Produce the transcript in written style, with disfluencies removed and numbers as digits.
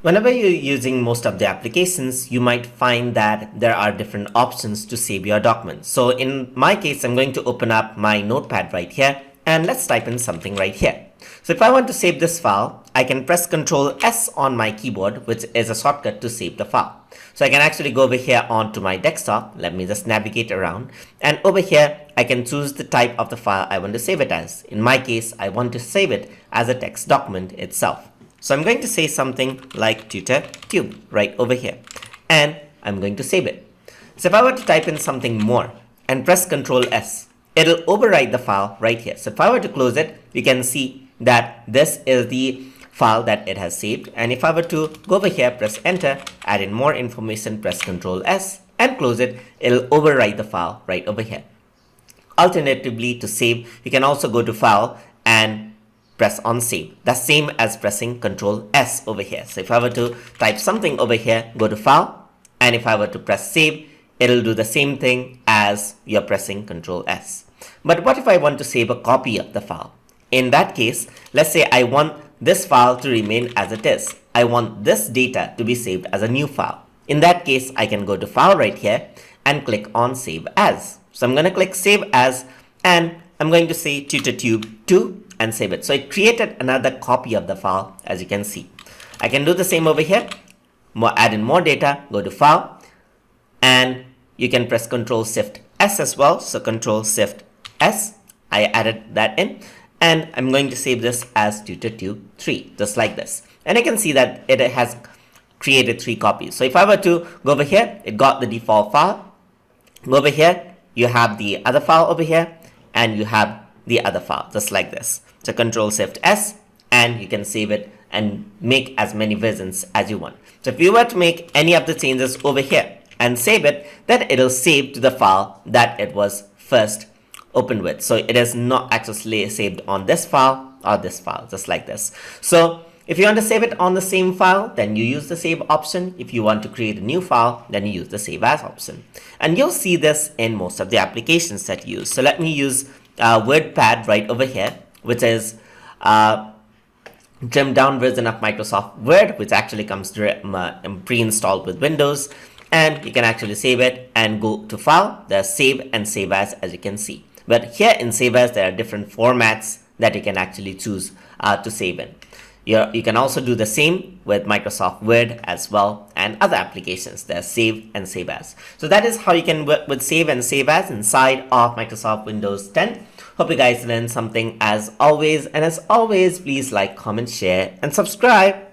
Whenever you're using most of the applications, you might find that there are different options to save your document. So in my case, I'm going to open up my notepad right here and let's type in something right here. So if I want to save this file, I can press Ctrl S on my keyboard, which is a shortcut to save the file. So I can actually go over here onto my desktop. Let me just navigate around, and over here I can choose the type of the file I want to save it as. In my case, I want to save it as a text document itself. So I'm going to say something like tutor tube right over here, and I'm going to save it. So if I were to type in something more and press Ctrl S, it'll overwrite the file right here. So if I were to close it, you can see that this is the file that it has saved. And if I were to go over here, press enter, add in more information, press Ctrl S and close it, it'll overwrite the file right over here. Alternatively, to save, you can also go to file and press on save. That's same as pressing Ctrl S over here. So if I were to type something over here, go to file, and if I were to press save, it'll do the same thing as you're pressing Ctrl S. But what if I want to save a copy of the file? In that case, let's say I want this file to remain as it is. I want this data to be saved as a new file. In that case, I can go to file right here and click on save as. So I'm going to click save as, and I'm going to say tutortube2 and save it. So it created another copy of the file, as you can see. I can do the same over here, add in more data, go to file, and you can press Ctrl Shift S as well. So Ctrl Shift S, I added that in, and I'm going to save this as tutortube3, just like this. And I can see that it has created 3 copies. So if I were to go over here, it got the default file. Go over here, you have the other file over here, and you have the other file, just like this. So Ctrl Shift S, and you can save it and make as many versions as you want. So if you were to make any of the changes over here and save it, then it'll save to the file that it was first opened with. So it is not actually saved on this file or this file, just like this. So if you want to save it on the same file, then you use the save option. If you want to create a new file, then you use the save as option. And you'll see this in most of the applications that you use. So let me use WordPad right over here, which is trimmed down version of Microsoft Word, which actually comes pre-installed with Windows. And you can actually save it and go to file. There's save and save as you can see. But here in save as, there are different formats that you can actually choose to save in. You can also do the same with Microsoft Word as well, and other applications. There's save and save as. So that is how you can work with save and save as inside of Microsoft Windows 10. Hope you guys learned something as always. And as always, please like, comment, share, and subscribe.